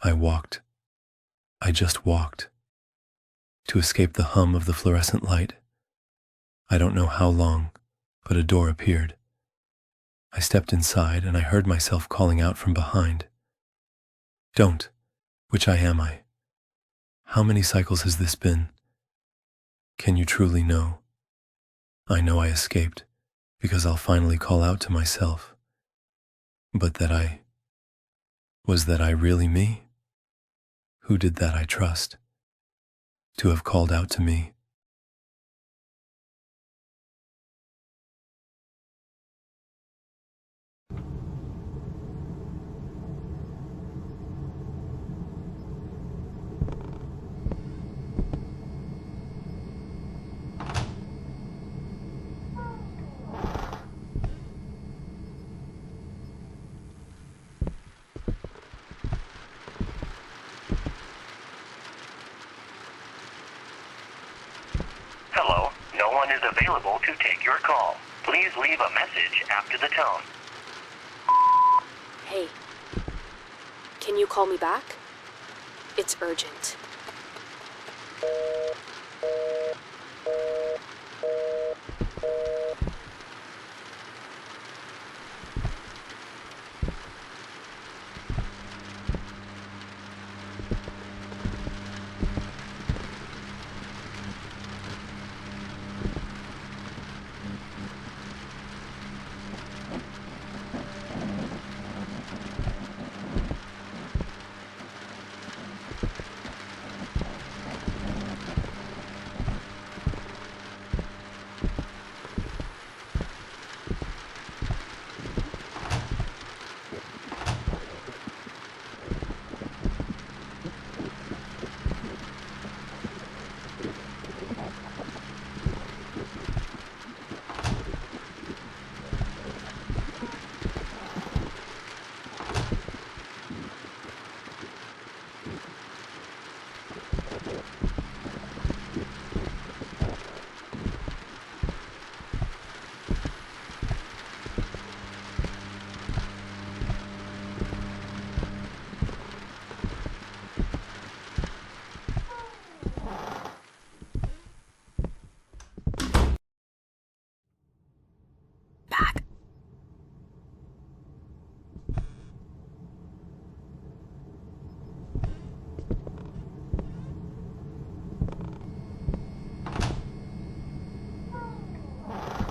I walked. I just walked. To escape the hum of the fluorescent light. I don't know how long, but a door appeared. I stepped inside and I heard myself calling out from behind. Don't. Which am I? How many cycles has this been? Can you truly know? I know I escaped, because I'll finally call out to myself. But was that I really me? Who did that I trust? To have called out to me. Hello, no one is available to take your call. Please leave a message after the tone. Hey, can you call me back? It's urgent.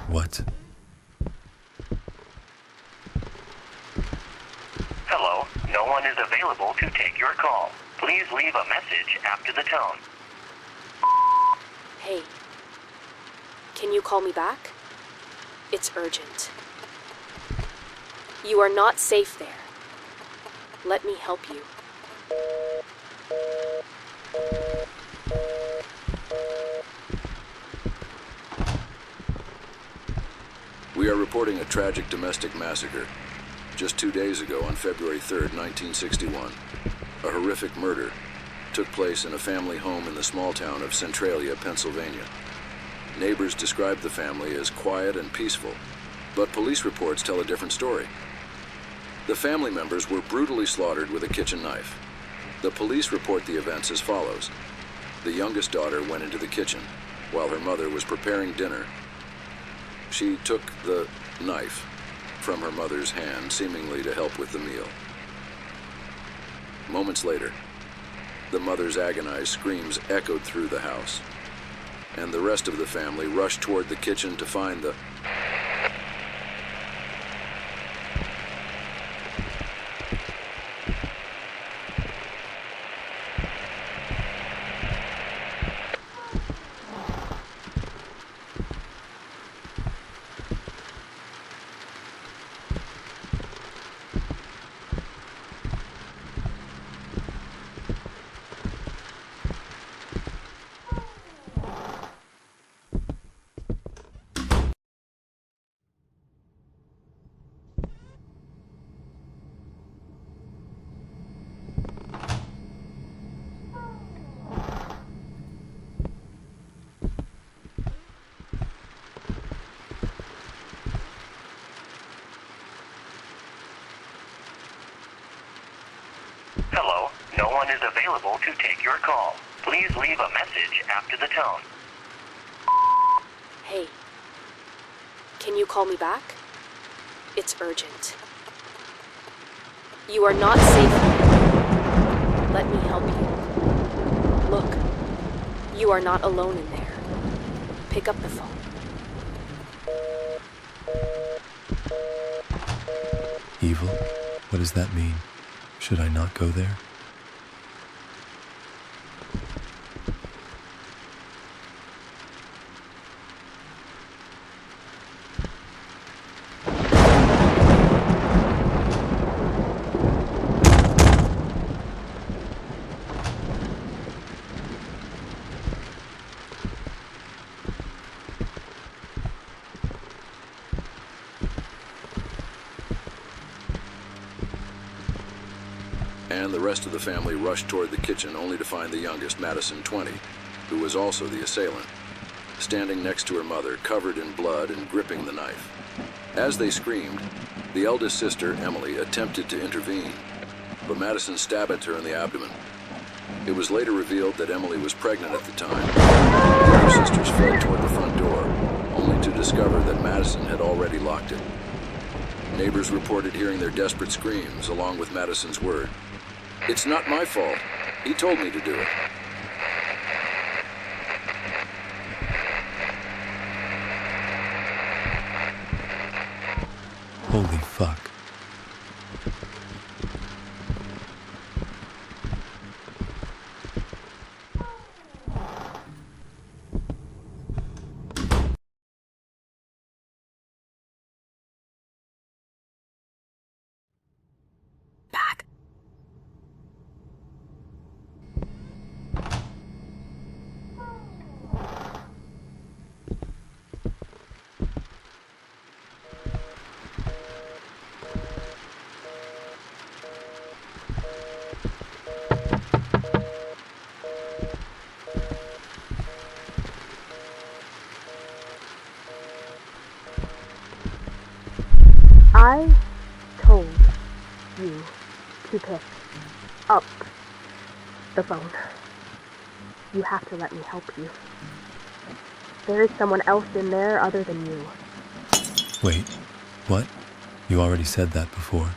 What? Hello, no one is available to take your call. Please leave a message after the tone. Hey, can you call me back? It's urgent. You are not safe there. Let me help you. We are reporting a tragic domestic massacre. Just 2 days ago, on February 3rd, 1961, a horrific murder took place in a family home in the small town of Centralia, Pennsylvania. Neighbors described the family as quiet and peaceful, but police reports tell a different story. The family members were brutally slaughtered with a kitchen knife. The police report the events as follows. The youngest daughter went into the kitchen while her mother was preparing dinner. She took the knife from her mother's hand, seemingly to help with the meal. Moments later, the mother's agonized screams echoed through the house, and the rest of the family rushed toward the kitchen to find the available to take your call. Please leave a message after the tone. Hey. Can you call me back? It's urgent. You are not safe here. Let me help you. Look. You are not alone in there. Pick up the phone. Evil? What does that mean? Should I not go there? And the rest of the family rushed toward the kitchen only to find the youngest, Madison, 20, who was also the assailant, standing next to her mother, covered in blood and gripping the knife. As they screamed, the eldest sister, Emily, attempted to intervene, but Madison stabbed at her in the abdomen. It was later revealed that Emily was pregnant at the time. The other sisters fled toward the front door, only to discover that Madison had already locked it. Neighbors reported hearing their desperate screams, along with Madison's word, "It's not my fault. He told me to do it." Holy fuck. Back. I told you to pick up the phone. You have to let me help you. There is someone else in there other than you. Wait, what? You already said that before.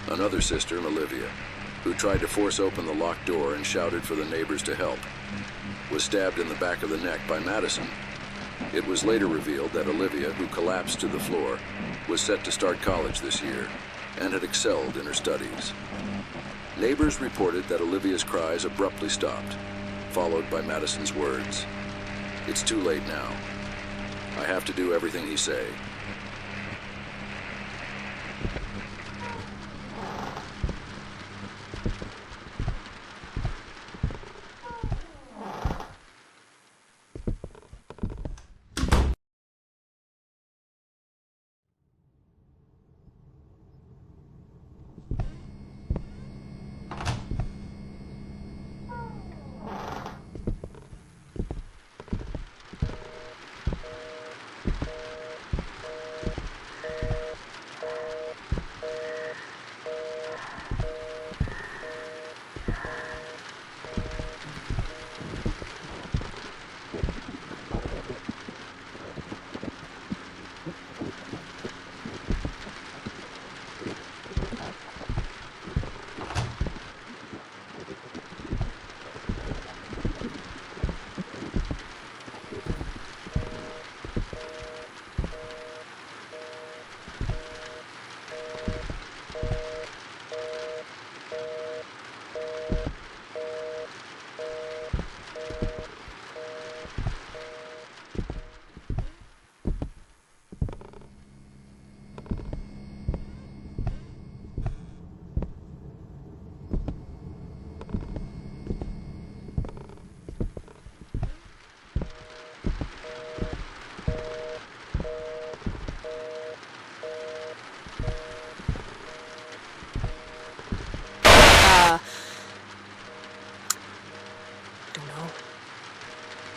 Another sister, Olivia, who tried to force open the locked door and shouted for the neighbors to help, was stabbed in the back of the neck by Madison. It was later revealed that Olivia, who collapsed to the floor, was set to start college this year and had excelled in her studies. Neighbors reported that Olivia's cries abruptly stopped, followed by Madison's words, "It's too late now. I have to do everything he say."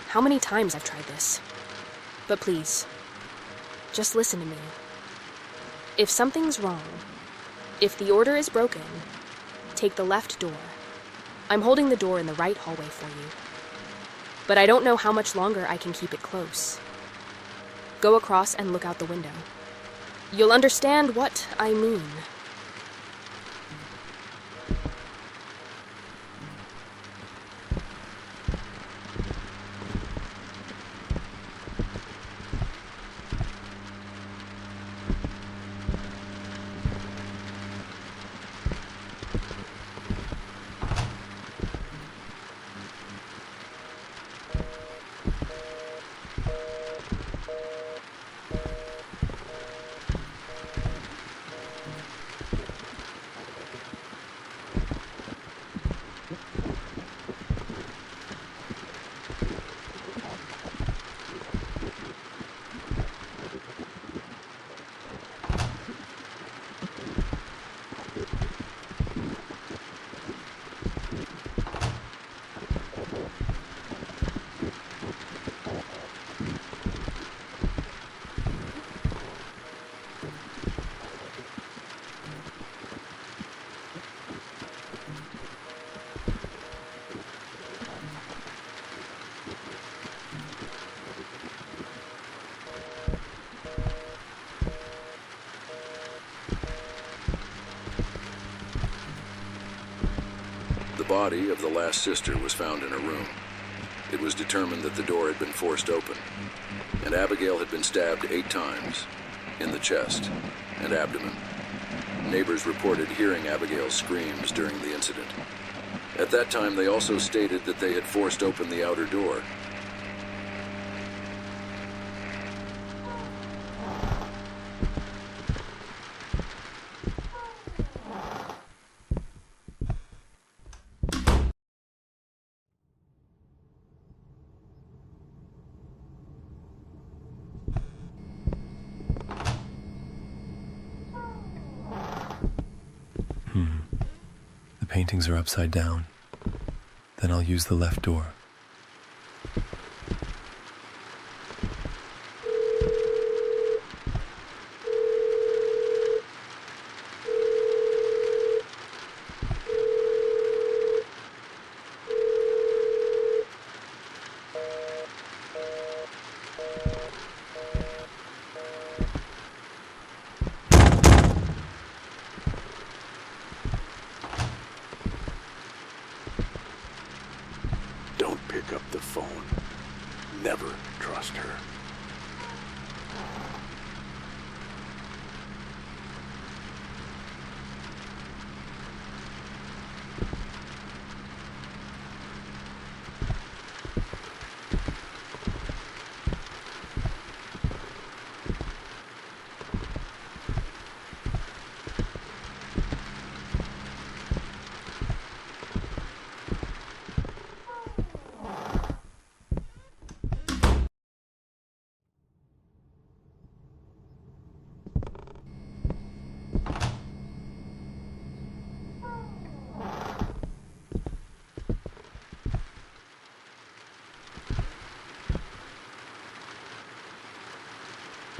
how many times I've tried this. But please, just listen to me. If something's wrong, if the order is broken, take the left door. I'm holding the door in the right hallway for you. But I don't know how much longer I can keep it close. Go across and look out the window. You'll understand what I mean. The body of the last sister was found in a room. It was determined that the door had been forced open, and Abigail had been stabbed 8 times, in the chest and abdomen. Neighbors reported hearing Abigail's screams during the incident. At that time, they also stated that they had forced open the outer door. The paintings are upside down. Then I'll use the left door. Don't pick up the phone. Never trust her.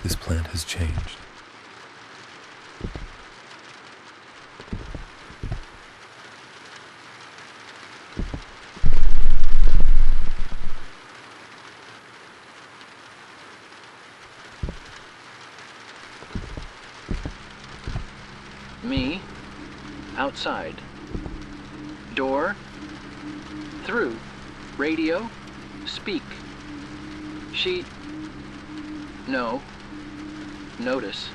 This plant has changed. Me, outside. Door, through. Radio, speak. She, no. Notice.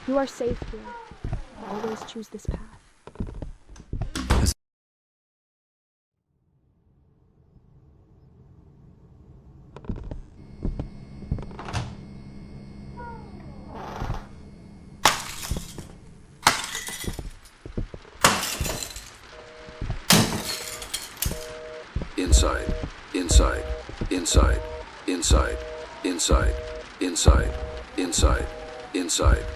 You are safe here. Always choose this path. inside, inside, inside, inside, inside, inside, inside, inside, inside,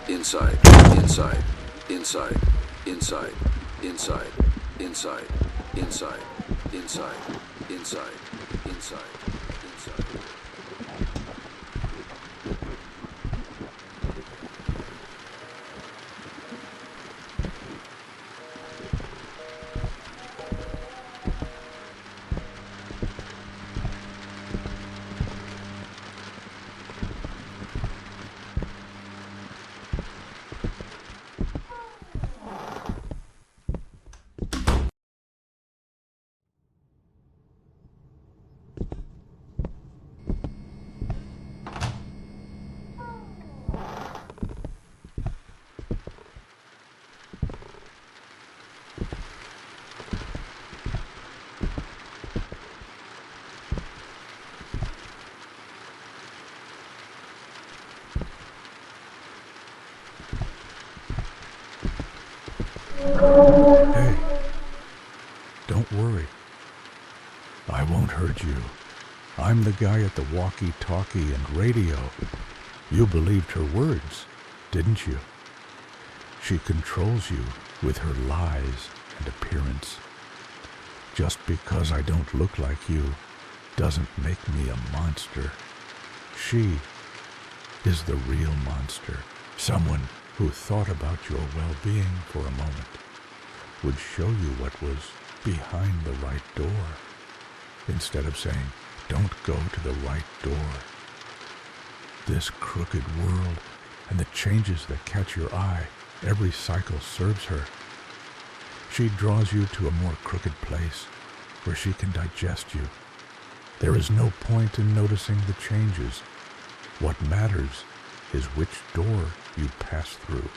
inside, inside, inside, inside, inside, inside, inside, inside, inside, inside, inside. Hey, don't worry. I won't hurt you. I'm the guy at the walkie-talkie and radio. You believed her words, didn't you? She controls you with her lies and appearance. Just because I don't look like you doesn't make me a monster. She is the real monster. Someone who thought about your well-being for a moment would show you what was behind the right door, instead of saying, don't go to the right door. This crooked world and the changes that catch your eye, every cycle serves her. She draws you to a more crooked place where she can digest you. There is no point in noticing the changes. What matters is which door you pass through.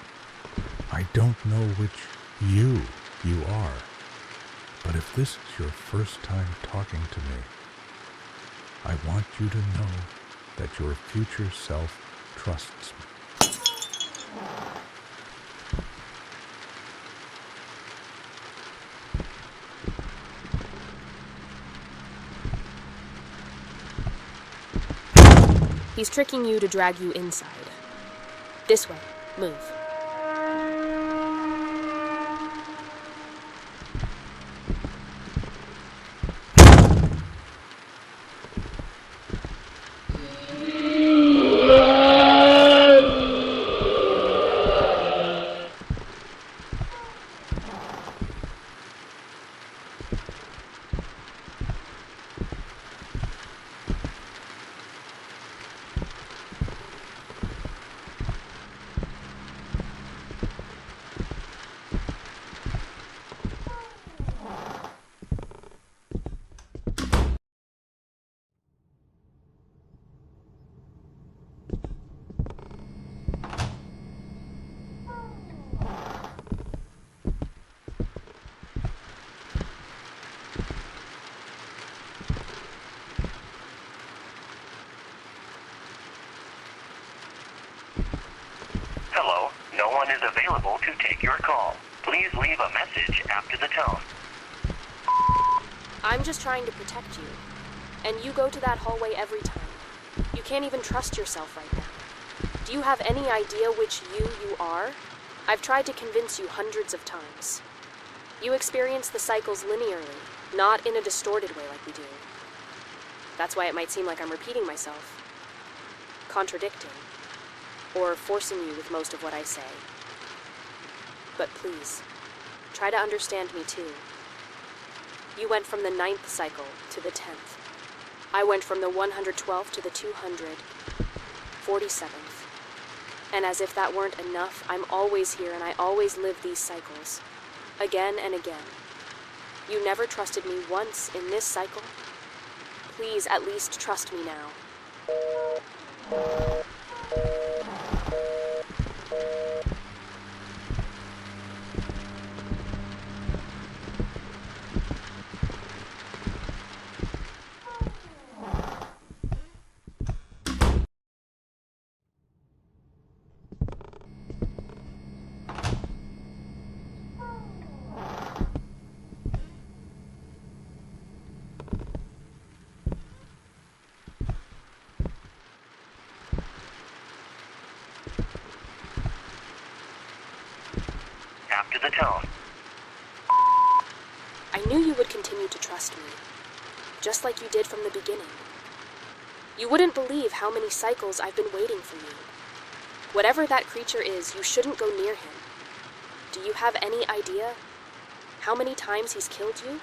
I don't know which you are, but if this is your first time talking to me, I want you to know that your future self trusts me. He's tricking you to drag you inside. This way. Move. Hello, no one is available to take your call. Please leave a message after the tone. I'm just trying to protect you. And you go to that hallway every time. You can't even trust yourself right now. Do you have any idea which you are? I've tried to convince you hundreds of times. You experience the cycles linearly, not in a distorted way like we do. That's why it might seem like I'm repeating myself, contradicting, or forcing you with most of what I say. But please, try to understand me too. You went from the 9th cycle to the 10th. I went from the 112th to the 247th. And as if that weren't enough, I'm always here and I always live these cycles. Again and again. You never trusted me once in this cycle. Please at least trust me now. the tone. I knew you would continue to trust me, just like you did from the beginning. You wouldn't believe how many cycles I've been waiting for you. Whatever that creature is, you shouldn't go near him. Do you have any idea how many times he's killed you?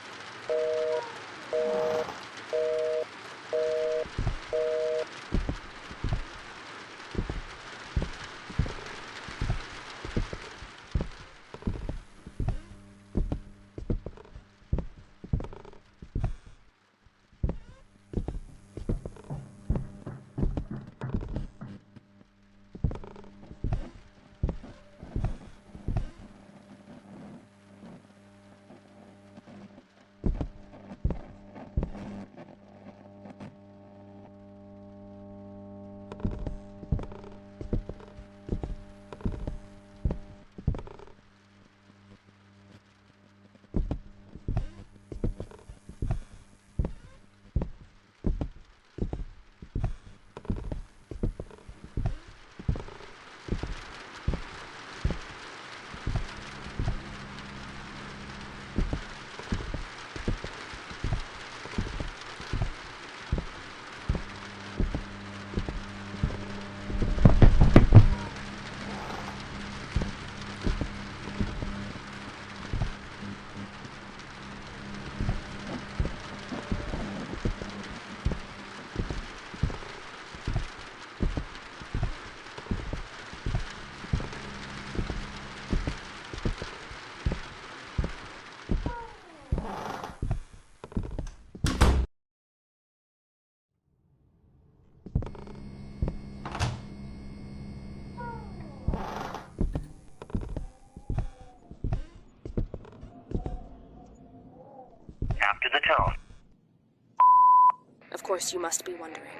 After the tone. Of course, you must be wondering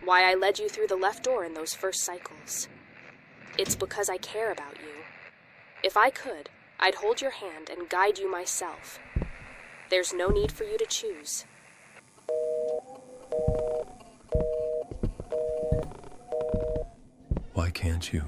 why I led you through the left door in those first cycles. It's because I care about you. If I could, I'd hold your hand and guide you myself. There's no need for you to choose. Why can't you?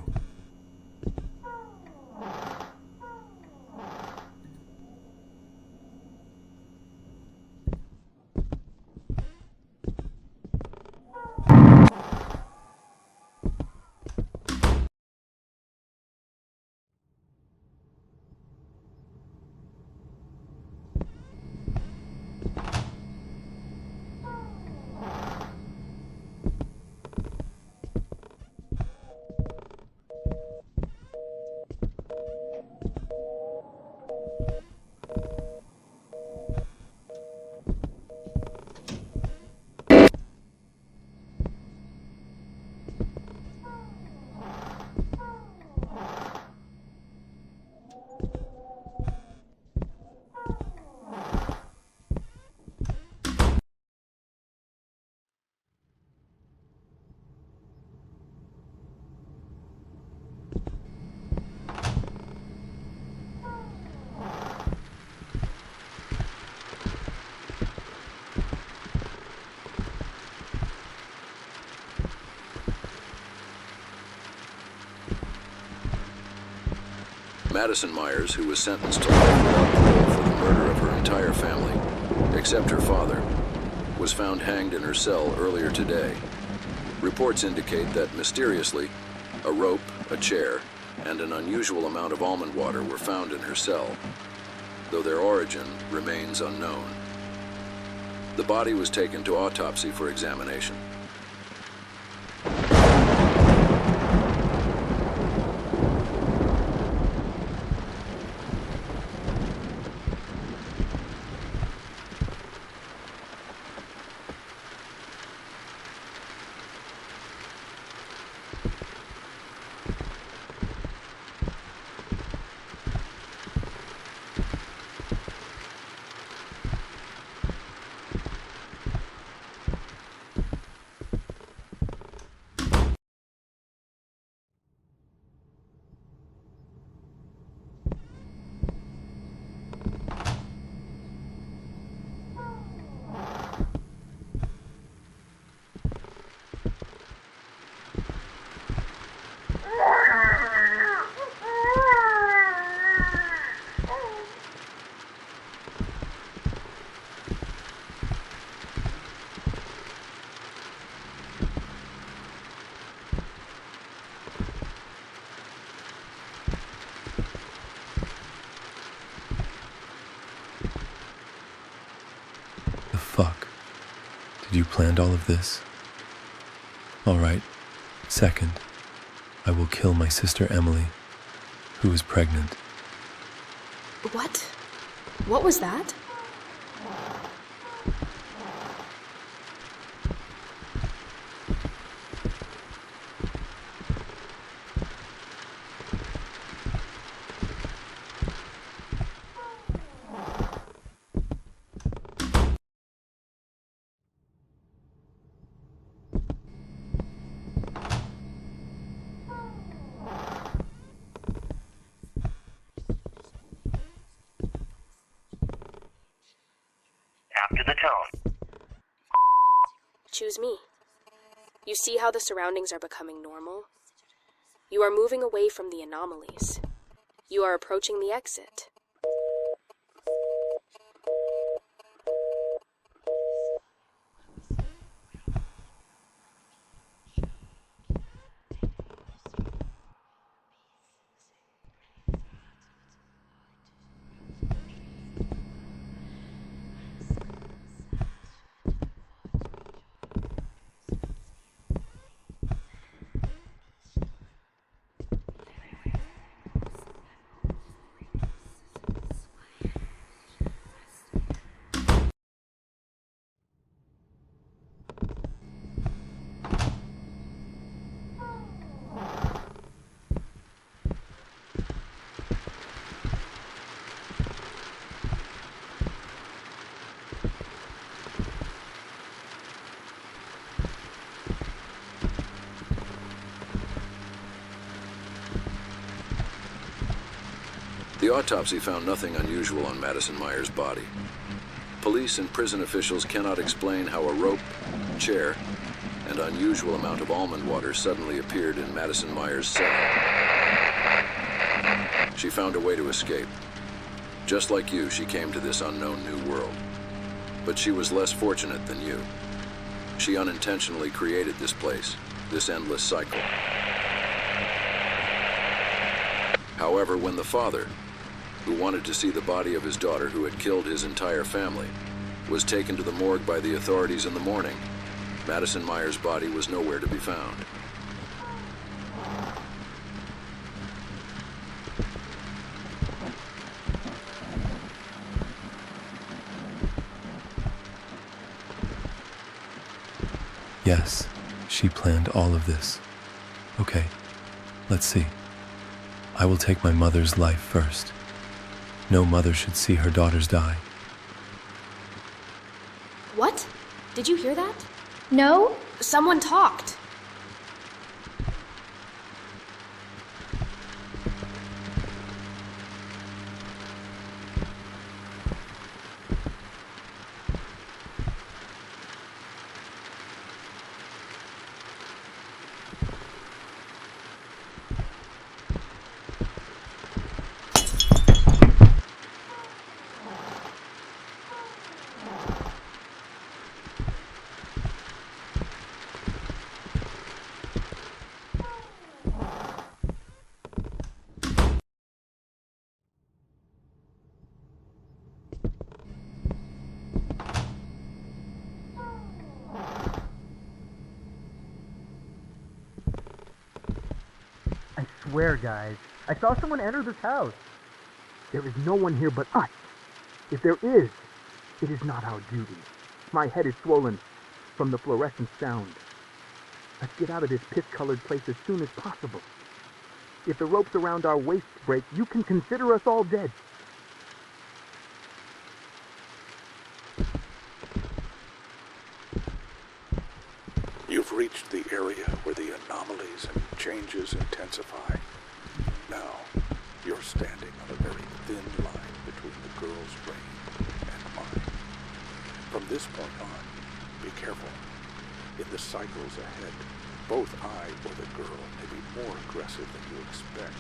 Madison Myers, who was sentenced to life without parole for the murder of her entire family, except her father, was found hanged in her cell earlier today. Reports indicate that, mysteriously, a rope, a chair, and an unusual amount of almond water were found in her cell, though their origin remains unknown. The body was taken to autopsy for examination. Did you plan all of this? All right. Second, I will kill my sister Emily, who is pregnant. What? What was that? After the tone. Choose me. You see how the surroundings are becoming normal? You are moving away from the anomalies. You are approaching the exit. The autopsy found nothing unusual on Madison Myers' body. Police and prison officials cannot explain how a rope, chair, and unusual amount of almond water suddenly appeared in Madison Myers' cell. She found a way to escape. Just like you, she came to this unknown new world. But she was less fortunate than you. She unintentionally created this place, this endless cycle. However, when the father, who wanted to see the body of his daughter who had killed his entire family, was taken to the morgue by the authorities in the morning, Madison Myers' body was nowhere to be found. Yes, she planned all of this. Okay, let's see. I will take my mother's life first. No mother should see her daughters die. What? Did you hear that? No? Someone talked. I swear, guys, I saw someone enter this house. There is no one here but us. If there is, it is not our duty. My head is swollen from the fluorescent sound. Let's get out of this piss-colored place as soon as possible. If the ropes around our waists break, you can consider us all dead. You've reached the area where the anomalies and changes intensify. Now, you're standing on a very thin line between the girl's reign and mine. From this point on, be careful. In the cycles ahead, both I or the girl may be more aggressive than you expect.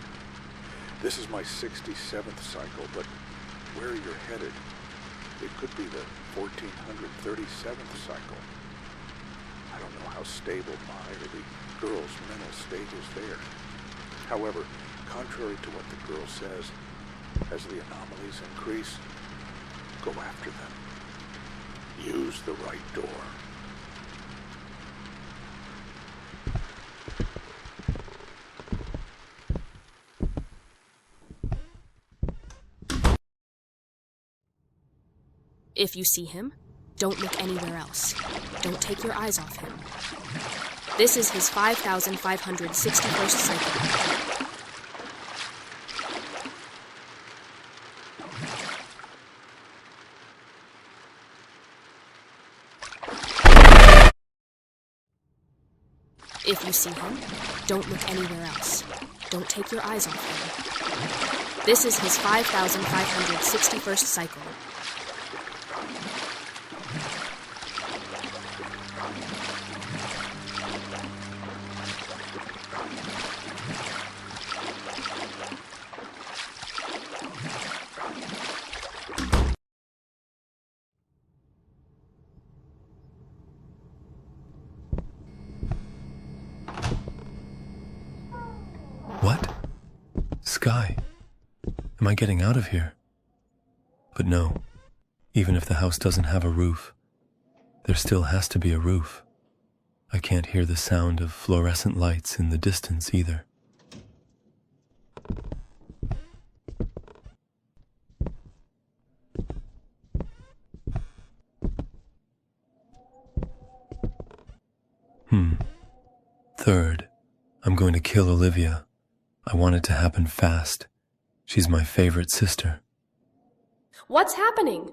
This is my 67th cycle, but where you're headed, it could be the 1437th cycle. I don't know how stable my or the girl's mental state is there. However, contrary to what the girl says, as the anomalies increase, go after them. Use the right door. If you see him, don't look anywhere else. Don't take your eyes off him. This is his 5,561st cycle. If you see him, don't look anywhere else. Don't take your eyes off him. This is his 5,561st cycle. What? Sky? Am I getting out of here? But no, even if the house doesn't have a roof, there still has to be a roof. I can't hear the sound of fluorescent lights in the distance either. Third, I'm going to kill Olivia. I want it to happen fast. She's my favorite sister. What's happening?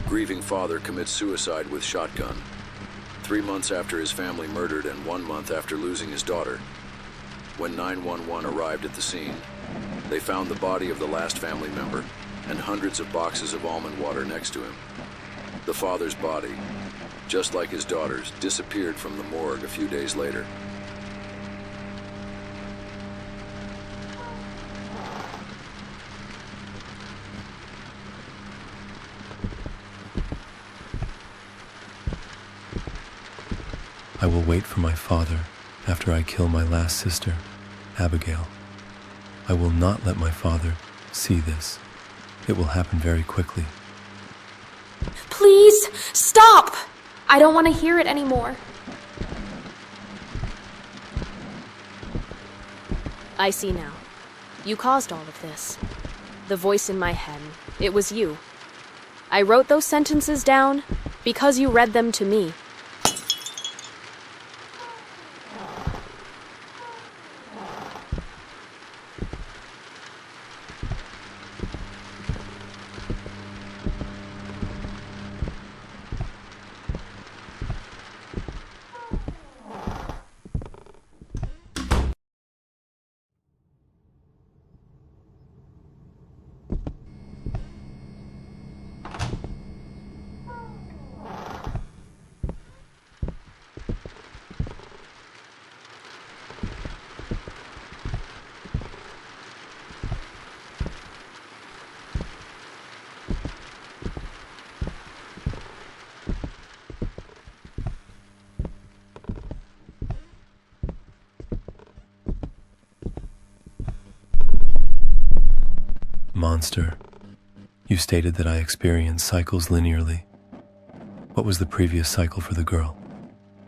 Grieving father commits suicide with shotgun. 3 months after his family murdered and 1 month after losing his daughter. When 911 arrived at the scene, they found the body of the last family member and hundreds of boxes of almond water next to him. The father's body, just like his daughter's, disappeared from the morgue a few days later. I will wait for my father after I kill my last sister, Abigail. I will not let my father see this. It will happen very quickly. Please, stop! I don't want to hear it anymore. I see now. You caused all of this. The voice in my head, it was you. I wrote those sentences down because you read them to me. Monster, you stated that I experience cycles linearly. What was the previous cycle for the girl?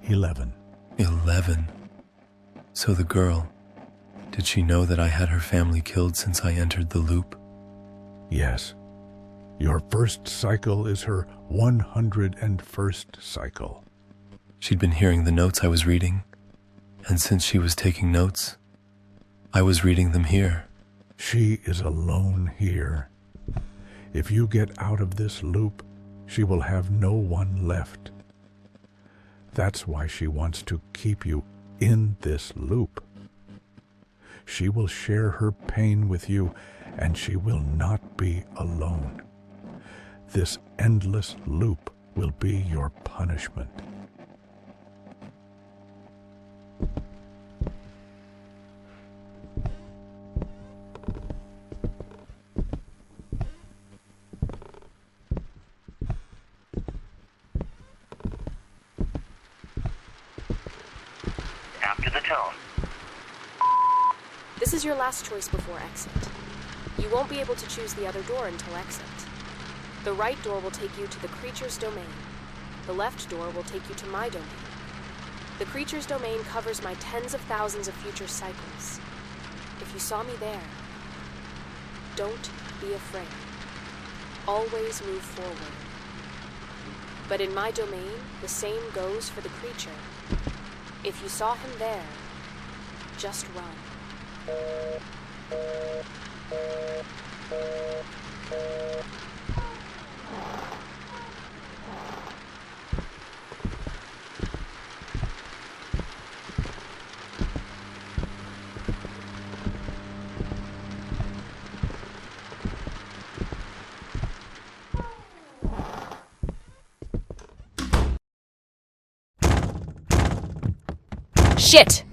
11. 11. So the girl, did she know that I had her family killed since I entered the loop? Yes. Your first cycle is her 101st cycle. She'd been hearing the notes I was reading, and since she was taking notes, I was reading them here. She is alone here. If you get out of this loop, she will have no one left. That's why she wants to keep you in this loop. She will share her pain with you, and she will not be alone. This endless loop will be your punishment. After the tone. This is your last choice before exit. You won't be able to choose the other door until exit. The right door will take you to the creature's domain. The left door will take you to my domain. The creature's domain covers my tens of thousands of future cycles. If you saw me there, don't be afraid. Always move forward. But in my domain, the same goes for the creature. If you saw him there, just run. Shit!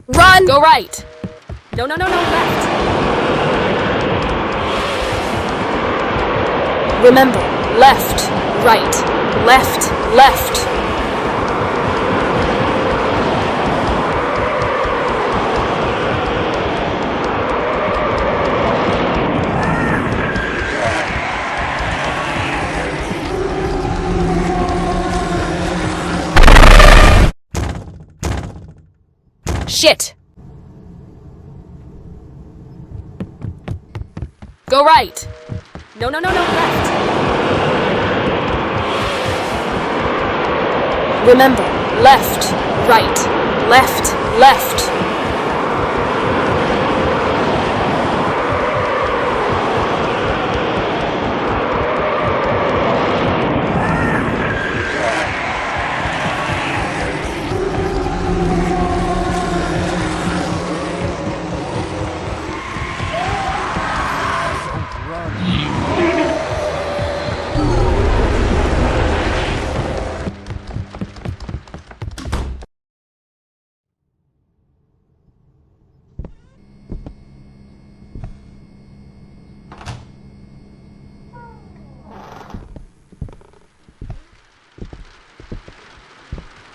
Run! Go right! No, left! Remember, left, right, left, left. Shit! Go right! No, left! Remember, left, right, left, left.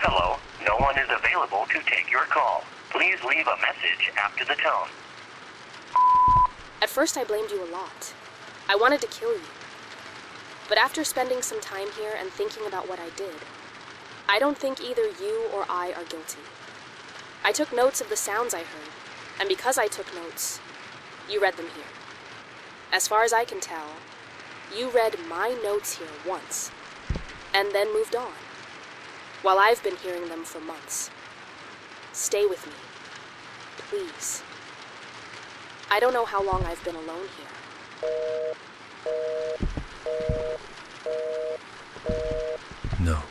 Hello, no one is available to take your call. Please leave a message after the tone. At first I blamed you a lot. I wanted to kill you. But after spending some time here and thinking about what I did, I don't think either you or I are guilty. I took notes of the sounds I heard, and because I took notes, you read them here. As far as I can tell, you read my notes here once, and then moved on, while I've been hearing them for months. Stay with me, please. I don't know how long I've been alone here. No,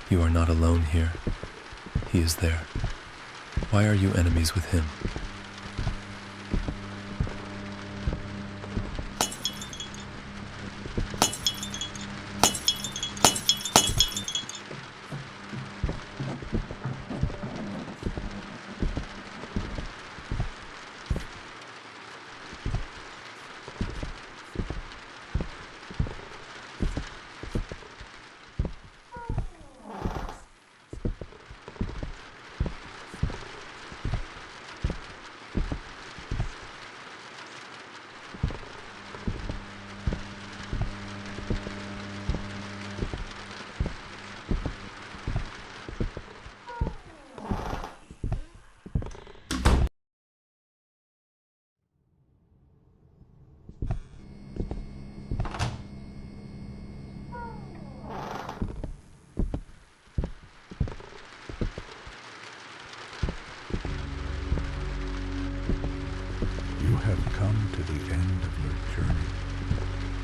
you are not alone here. He is there. Why are you enemies with him?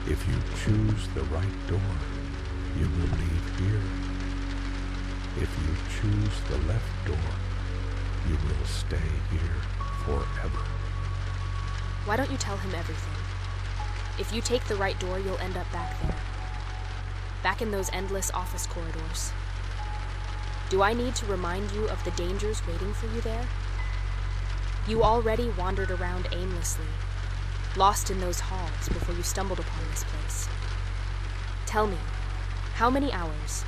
If you choose the right door, you will leave here. If you choose the left door, You will stay here forever. Why don't you tell him everything? If you take the right door, you'll end up back there. Back in those endless office corridors. Do I need to remind you of the dangers waiting for you there? You already wandered around aimlessly, lost in those halls before you stumbled upon this place. Tell me, how many hours,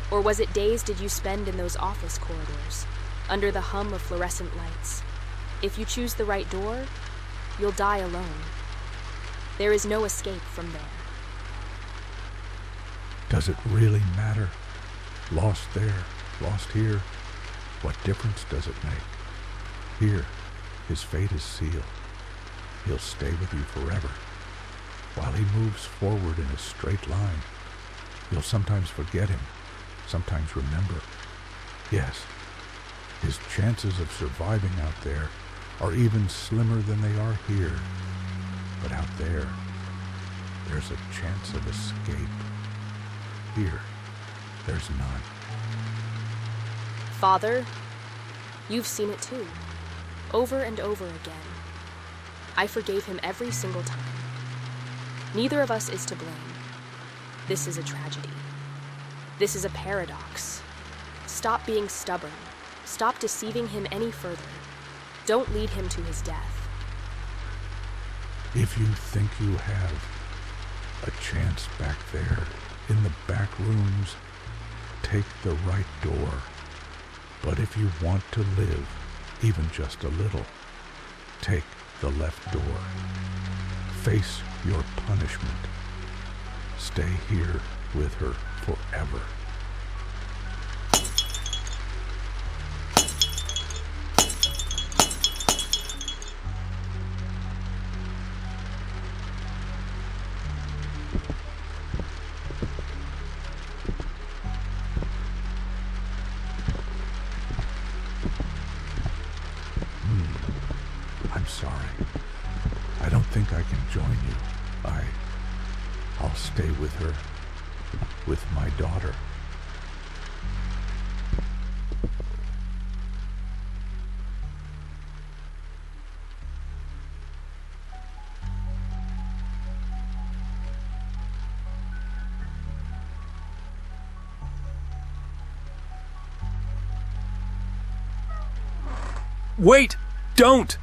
or was it days did you spend in those office corridors, under the hum of fluorescent lights? If you choose the right door, you'll die alone. There is no escape from there. Does it really matter? Lost there, lost here. What difference does it make? Here, his fate is sealed. He'll stay with you forever. While he moves forward in a straight line, you'll sometimes forget him, sometimes remember. Yes, his chances of surviving out there are even slimmer than they are here. But out there, there's a chance of escape. Here, there's none. Father, you've seen it too, over and over again. I forgave him every single time. Neither of us is to blame. This is a tragedy. This is a paradox. Stop being stubborn. Stop deceiving him any further. Don't lead him to his death. If you think you have a chance back there, in the back rooms, take the right door. But if you want to live, even just a little, take the left door. Face your punishment. Stay here with her forever. I'm sorry. I don't think I can join you. I'll stay with her, with my daughter. Wait! Don't!